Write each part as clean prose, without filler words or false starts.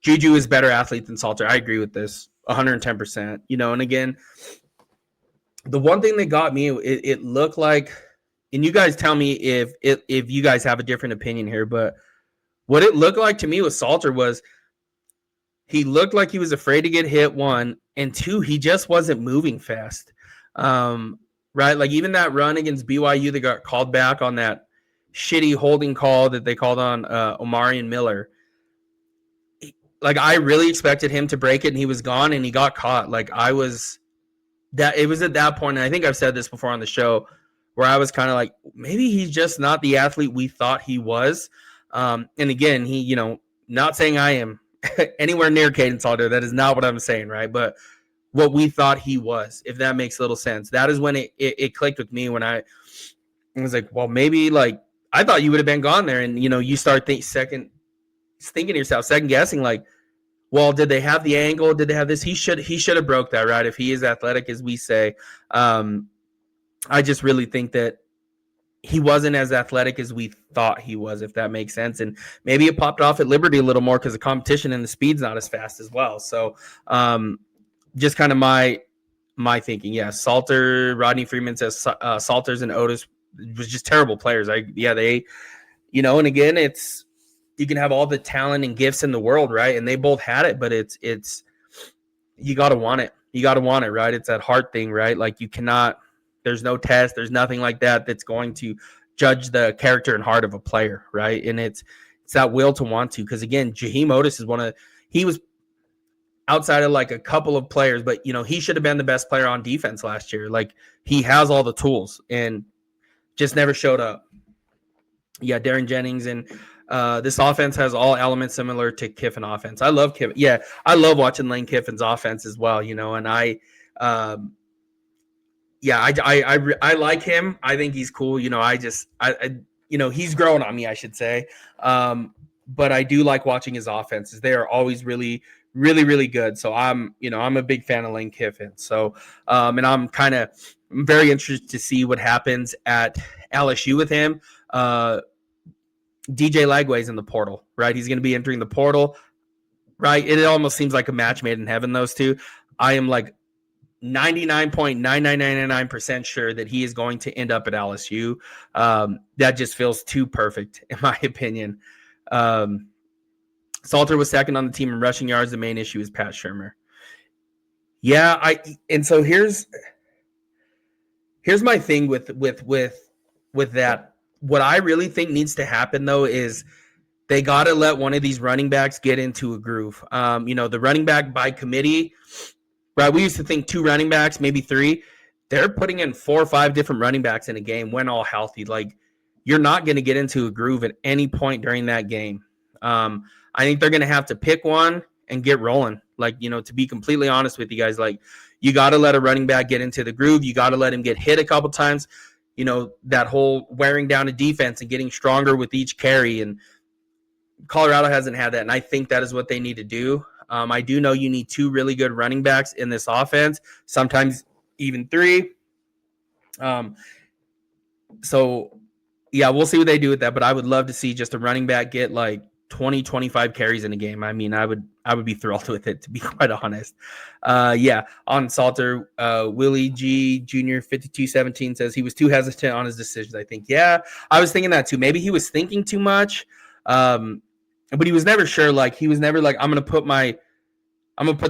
Juju is better athlete than Salter. I agree with this 110%. And again, the one thing that got me, it looked like, and you guys tell me if you guys have a different opinion here, but what it looked like to me with Salter was he looked like he was afraid to get hit, one, and two, he just wasn't moving fast. Right? Like even that run against BYU that got called back on that shitty holding call that they called on Omarion Miller. Like I really expected him to break it, and he was gone, and he got caught. Like it was at that point, and I think I've said this before on the show, where I was kind of like, maybe he's just not the athlete we thought he was. And again, he, not saying I am anywhere near Caden Salter. That is not what I'm saying, right? But what we thought he was, if that makes a little sense. That is when it clicked with me, when I was like, well, maybe like I thought you would have been gone there. And, you start thinking to yourself, second guessing, like, well, did they have the angle? Did they have this? He should have broke that, right? If he is athletic, as we say. I just really think that he wasn't as athletic as we thought he was, if that makes sense. And maybe it popped off at Liberty a little more because the competition and the speed's not as fast as well. So just kind of my thinking. Yeah, Salter, Rodney Freeman says Salters and Otis was just terrible players. They, and again, it's, you can have all the talent and gifts in the world, right? And they both had it, but it's you got to want it. You got to want it, right? It's that heart thing, right? Like you cannot, there's no test, there's nothing like that that's going to judge the character and heart of a player, right? And it's that will to want to, because again, Jaheim Otis is he was outside of like a couple of players, but he should have been the best player on defense last year. Like he has all the tools and just never showed up. Yeah, Darren Jennings, and this offense has all elements similar to Kiffin offense. I love Kiffin. Yeah, I love watching Lane Kiffin's offense as well, and I like him. I think he's cool. He's grown on me, I should say. But I do like watching his offenses. They are always really, really, really good. So I'm a big fan of Lane Kiffin. So, and I'm very interested to see what happens at LSU with him. DJ Lagway's in the portal, right? He's going to be entering the portal, right? It almost seems like a match made in heaven, those two. I am like 99.9999% sure that he is going to end up at LSU. That just feels too perfect, in my opinion. Salter was second on the team in rushing yards. The main issue is Pat Shurmur. Yeah, so here's my thing with that. What I really think needs to happen, though, is they got to let one of these running backs get into a groove. The running back by committee, right? We used to think 2 running backs, maybe 3. They're putting in 4 or 5 different running backs in a game when all healthy. Like, you're not going to get into a groove at any point during that game. I think they're going to have to pick one and get rolling. Like, to be completely honest with you guys, like, you got to let a running back get into the groove. You got to let him get hit a couple times. That whole wearing down a defense and getting stronger with each carry. And Colorado hasn't had that, and I think that is what they need to do. I do know you need 2 really good running backs in this offense, sometimes even 3. So, yeah, we'll see what they do with that, but I would love to see just a running back get like 20, 25 carries in a game. I mean, I would be thrilled with it, to be quite honest. On Salter, Willie G. Jr. 5217 says he was too hesitant on his decisions, I think. Yeah, I was thinking that too. Maybe he was thinking too much, but he was never sure. Like, he was never like, I'm going to put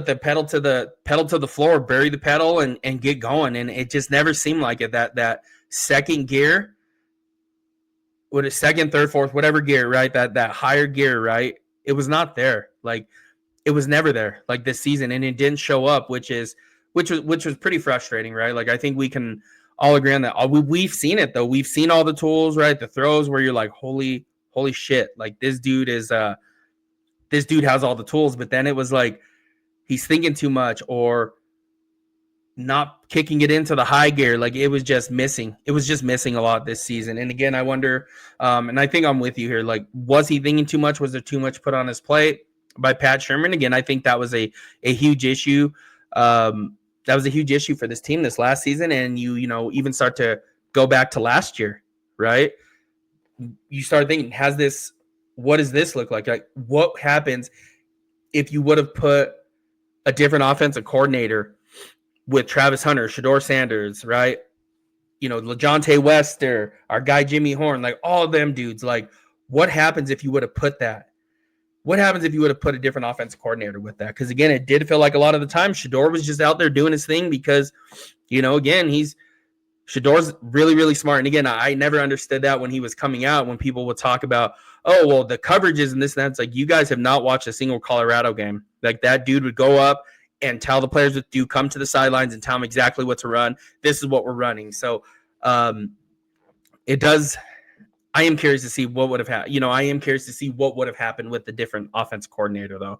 the pedal to the floor, bury the pedal and get going. And it just never seemed like it, that second gear, with a second, third, fourth, whatever gear, right? That higher gear, right? It was not there. Like, it was never there, like, this season, and it didn't show up, which was pretty frustrating, right? Like, I think we can all agree on that. We've seen it though. We've seen all the tools, right? The throws where you're like, holy shit! Like, this dude has all the tools, but then it was like he's thinking too much or not kicking it into the high gear. Like, it was just missing. It was just missing a lot this season. And again, I wonder, and I think I'm with you here. Like, was he thinking too much? Was there too much put on his plate by Pat Shurmur? Again, I think that was a huge issue. That was a huge issue for this team this last season. And you even start to go back to last year, right? You start thinking, what does this look like? Like, what happens if you would have put a different offensive coordinator with Travis Hunter, Shedeur Sanders, right? You know, LeJontay Wester, our guy Jimmy Horn, like all of them dudes. Like, what happens if you would have put that? What happens if you would have put a different offensive coordinator with that? Because again, it did feel like a lot of the time Shedeur was just out there doing his thing because, you know, again, Shador's really, really smart. And again, I never understood that when he was coming out, when people would talk about, oh, well, the coverages and this and that. It's like, you guys have not watched a single Colorado game. Like, that dude would go up and tell the players what to do, come to the sidelines and tell them exactly what to run. This is what we're running. So it does. I am curious to see what would have happened. You know, I am curious to see what would have happened with the different offense coordinator, though.